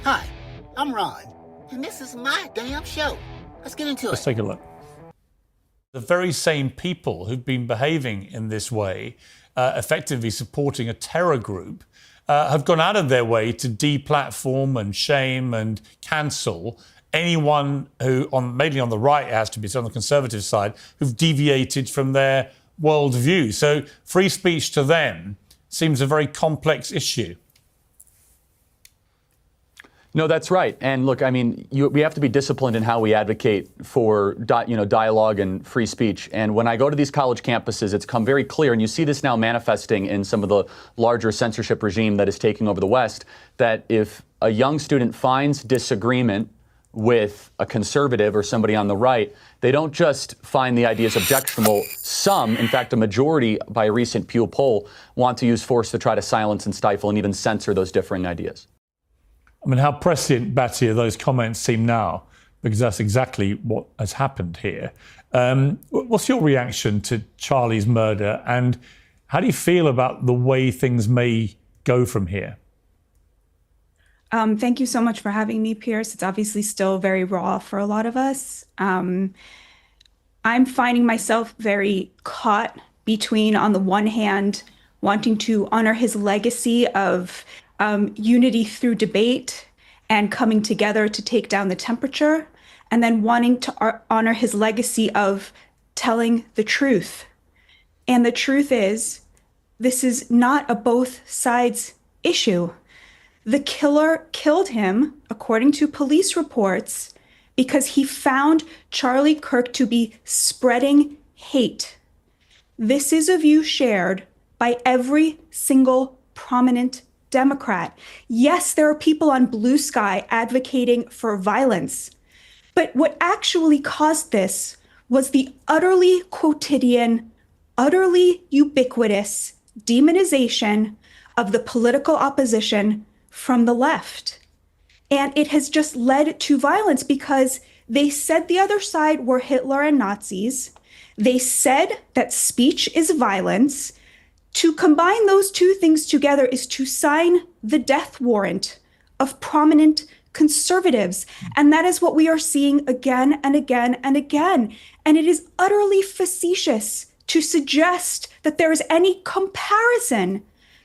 Hi, I'm Ron, and this is my damn show. Let's get into it. Let's take a look. The very same people who've been behaving in this way, effectively supporting a terror group, have gone out of their way to deplatform and shame and cancel anyone who, mainly on the right, it has to be, so on the conservative side, who've deviated from their worldview. So free speech to them seems a very complex issue. No, that's right. And look, I mean, we have to be disciplined in how we advocate for dialogue and free speech. And when I go to these college campuses, it's come very clear, and you see this now manifesting in some of the larger censorship regime that is taking over the West, that if a young student finds disagreement with a conservative or somebody on the right, they don't just find the ideas objectionable. Some, in fact, a majority by a recent Pew poll, want to use force to try to silence and stifle and even censor those differing ideas. I mean, how prescient, Batya, those comments seem now, because that's exactly what has happened here. What's your reaction to Charlie's murder, and how do you feel about the way things may go from here? Thank you so much for having me, Piers. It's obviously still very raw for a lot of us. I'm finding myself very caught between, on the one hand, wanting to honor his legacy of unity through debate and coming together to take down the temperature, and then wanting to honor his legacy of telling the truth. And the truth is, this is not a both sides issue. The killer killed him, according to police reports, because he found Charlie Kirk to be spreading hate. This is a view shared by every single prominent Democrat. Yes, there are people on Blue Sky advocating for violence, but what actually caused this was the utterly quotidian, utterly ubiquitous demonization of the political opposition from the left. And it has just led to violence because they said the other side were Hitler and Nazis. They said that speech is violence. To combine those two things together is to sign the death warrant of prominent conservatives. And that is what we are seeing again and again and again. And it is utterly facetious to suggest that there is any comparison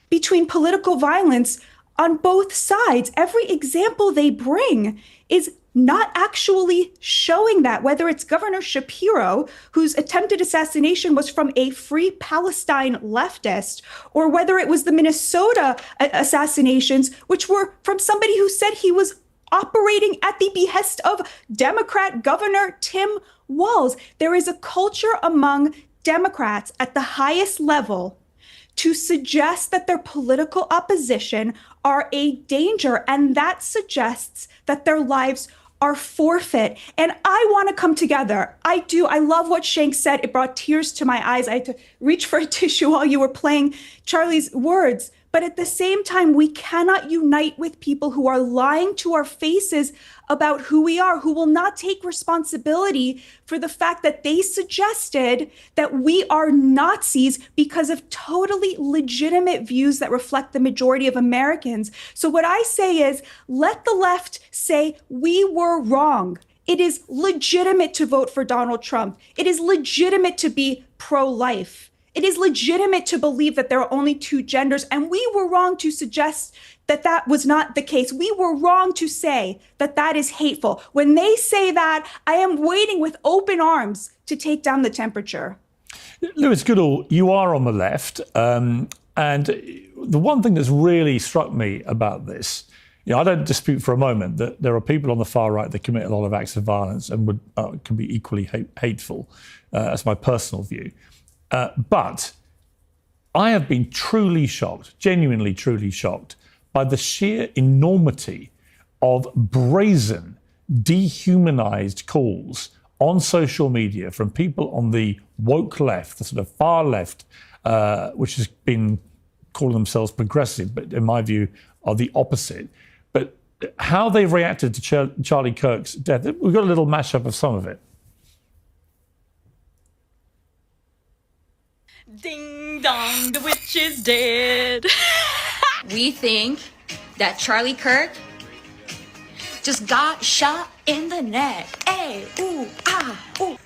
between political violence on both sides. Every example they bring is not actually showing that, whether it's Governor Shapiro, whose attempted assassination was from a Free Palestine leftist, or whether it was the Minnesota assassinations, which were from somebody who said he was operating at the behest of Democrat Governor Tim Walz. There is a culture among Democrats at the highest level to suggest that their political opposition are a danger, and that suggests that their lives are forfeit. And I want to come together. I do. I love what Shank said. It brought tears to my eyes. I had to reach for a tissue while you were playing Charlie's words. But at the same time, we cannot unite with people who are lying to our faces about who we are, who will not take responsibility for the fact that they suggested that we are Nazis because of totally legitimate views that reflect the majority of Americans. So what I say is, let the left say we were wrong. It is legitimate to vote for Donald Trump. It is legitimate to be pro-life. It is legitimate to believe that there are only two genders, and we were wrong to suggest that that was not the case. We were wrong to say that that is hateful. When they say that, I am waiting with open arms to take down the temperature. Lewis Goodall, you are on the left, and the one thing that's really struck me about this, I don't dispute for a moment that there are people on the far right that commit a lot of acts of violence and can be equally hateful. That's my personal view. But I have been truly shocked, genuinely truly shocked, by the sheer enormity of brazen, dehumanized calls on social media from people on the woke left, the sort of far left, which has been calling themselves progressive, but in my view are the opposite. But how they've reacted to Charlie Kirk's death, we've got a little mashup of some of it. Ding dong, the witch is dead. We think that Charlie Kirk just got shot in the neck. Ay, ooh, ah, ooh.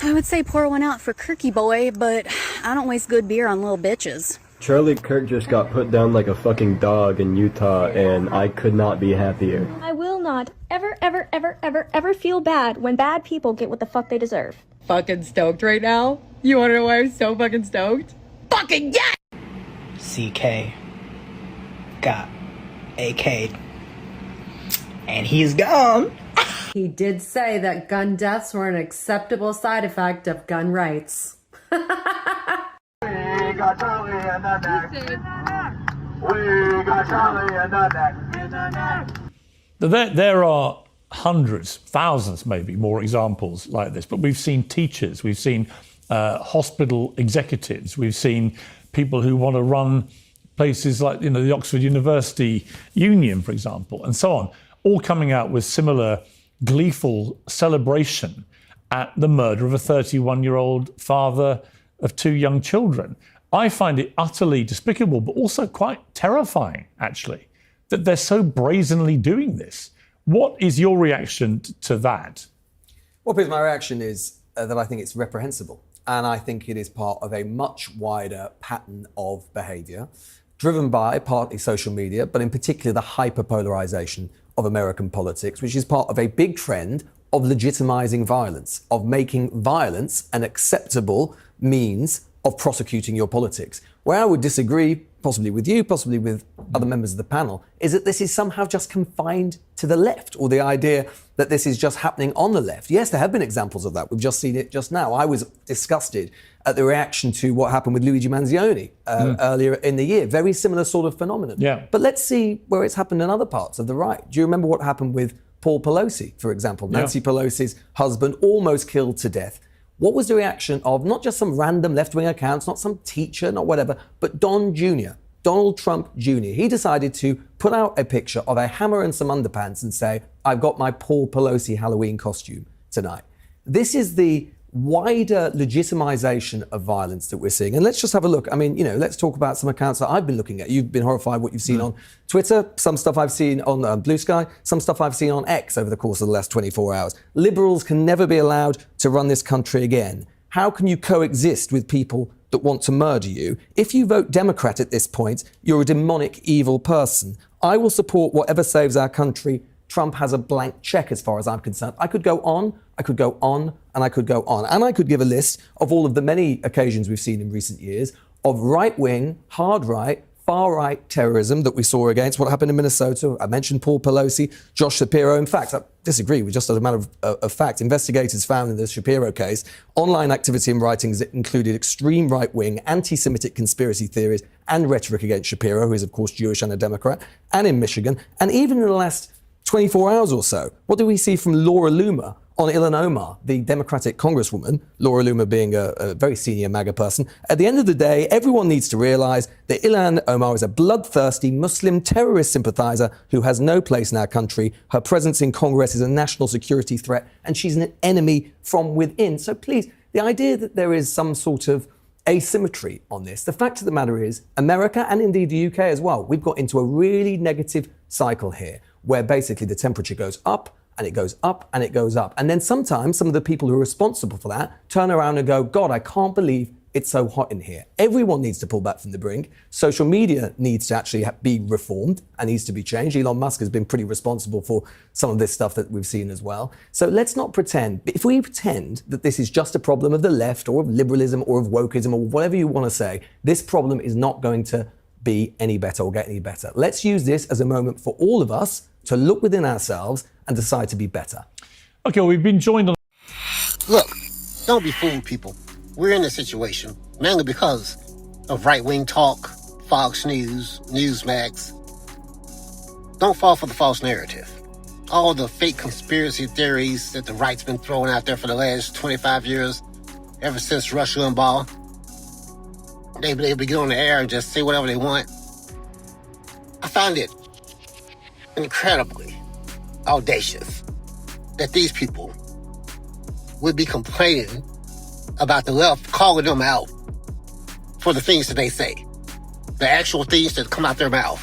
I would say pour one out for Kirky boy, but I don't waste good beer on little bitches. Charlie Kirk just got put down like a fucking dog in Utah, and I could not be happier. I will not ever feel bad when bad people get what the fuck they deserve. Fucking stoked right now. You wanna know why I'm so fucking stoked? Fucking yeah! CK got AK'd. And he's gone. He did say that gun deaths were an acceptable side effect of gun rights. We got Charlie in the neck. We got Charlie in the neck. There are hundreds, thousands maybe, more examples like this. But we've seen teachers, we've seen hospital executives, we've seen people who want to run places like the Oxford University Union, for example, and so on, all coming out with similar gleeful celebration at the murder of a 31-year-old father of two young children. I find it utterly despicable, but also quite terrifying, actually, that they're so brazenly doing this. What is your reaction to that? Well, Piers, my reaction is that I think it's reprehensible. And I think it is part of a much wider pattern of behaviour, driven by partly social media, but in particular the hyperpolarization of American politics, which is part of a big trend of legitimizing violence, of making violence an acceptable means of prosecuting your politics. Where I would disagree, possibly with you, possibly with other members of the panel, is that this is somehow just confined to the left, or the idea that this is just happening on the left. Yes, there have been examples of that. We've just seen it just now. I was disgusted at the reaction to what happened with Luigi Manzioni earlier in the year. Very similar sort of phenomenon. Yeah. But let's see where it's happened in other parts of the right. Do you remember what happened with Paul Pelosi, for example? Nancy Pelosi's husband almost killed to death. What was the reaction of not just some random left-wing accounts, not some teacher, not whatever, but Don Jr., Donald Trump Jr. He decided to put out a picture of a hammer and some underpants and say, I've got my Paul Pelosi Halloween costume tonight. This is the wider legitimization of violence that we're seeing. And let's just have a look. I mean, let's talk about some accounts that I've been looking at. You've been horrified what you've seen on Twitter, some stuff I've seen on Blue Sky, some stuff I've seen on X over the course of the last 24 hours. Liberals can never be allowed to run this country again. How can you coexist with people that want to murder you? If you vote Democrat at this point, you're a demonic, evil person. I will support whatever saves our country. Trump has a blank check as far as I'm concerned. I could go on, and I could go on. And I could give a list of all of the many occasions we've seen in recent years of right-wing, hard right, far-right terrorism that we saw against what happened in Minnesota. I mentioned Paul Pelosi, Josh Shapiro. In fact, I disagree with just as a matter of fact. Investigators found in the Shapiro case online activity and writings that included extreme right-wing, anti-Semitic conspiracy theories and rhetoric against Shapiro, who is, of course, Jewish and a Democrat, and in Michigan. And even in the last 24 hours or so, what do we see from Laura Loomer on Ilhan Omar, the Democratic Congresswoman, Laura Loomer being a very senior MAGA person? At the end of the day, everyone needs to realize that Ilhan Omar is a bloodthirsty Muslim terrorist sympathizer who has no place in our country. Her presence in Congress is a national security threat, and she's an enemy from within. So please, the idea that there is some sort of asymmetry on this, the fact of the matter is, America and indeed the UK as well, we've got into a really negative cycle here, where basically the temperature goes up, and it goes up, and it goes up. And then sometimes some of the people who are responsible for that turn around and go, God, I can't believe it's so hot in here. Everyone needs to pull back from the brink. Social media needs to actually be reformed and needs to be changed. Elon Musk has been pretty responsible for some of this stuff that we've seen as well. So let's not pretend. If we pretend that this is just a problem of the left or of liberalism or of wokeism or whatever you want to say, this problem is not going to be any better or get any better. Let's use this as a moment for all of us to look within ourselves and decide to be better. Okay, well, we've been joined on... Look, don't be fooled, people. We're in this situation mainly because of right-wing talk, Fox News, Newsmax. Don't fall for the false narrative. All the fake conspiracy theories that the right's been throwing out there for the last 25 years, ever since Rush Limbaugh. They get on the air and just say whatever they want. I find it incredibly audacious that these people would be complaining about the left calling them out for the things that they say. The actual things that come out their mouth.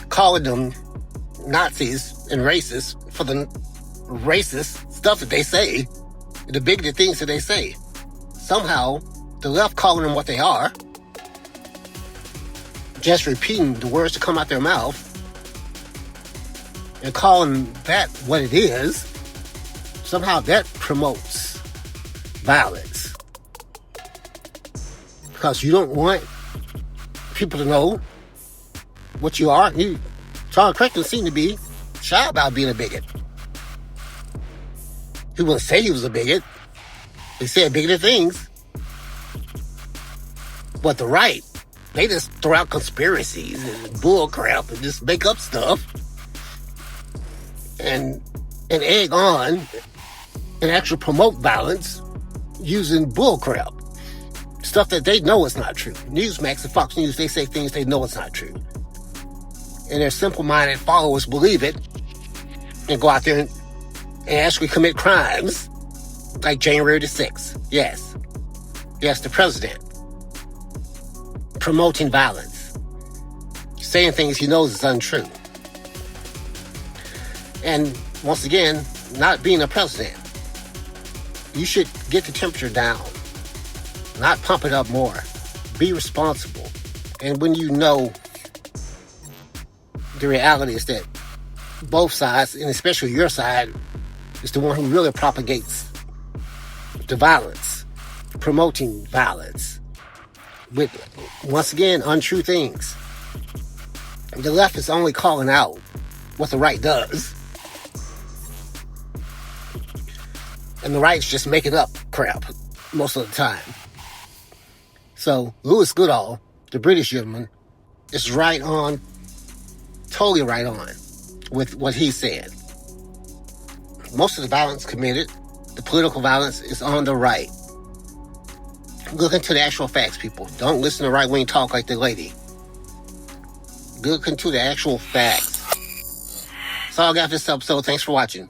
Calling them Nazis and racist for the racist stuff that they say, the bigoted things that they say. Somehow, the left calling them what they are, just repeating the words that come out their mouth, and calling that what it is, somehow that promotes violence. Because you don't want people to know what you are. Charles Kirk seemed to be shy about being a bigot. He wouldn't say he was a bigot. He said bigoted things. But the right, they just throw out conspiracies and bull crap and just make up stuff and egg on and actually promote violence using bull crap. Stuff that they know is not true. Newsmax and Fox News, they say things they know it's not true. And their simple-minded followers believe it and go out there and actually commit crimes like January the 6th. Yes. Yes, the president. Promoting violence. Saying things he knows is untrue. And once again, not being a president. You should get the temperature down. Not pump it up more. Be responsible. And when you know the reality is that both sides, and especially your side, is the one who really propagates the violence, promoting violence with, once again, untrue things. The left is only calling out what the right does. And the right's just making up crap most of the time. So, Lewis Goodall, the British gentleman, is right on, totally right on with what he said. Most of the violence committed, the political violence, is on the right. Look into the actual facts, people. Don't listen to right-wing talk like the lady. Look into the actual facts. That's all I got for this episode. Thanks for watching.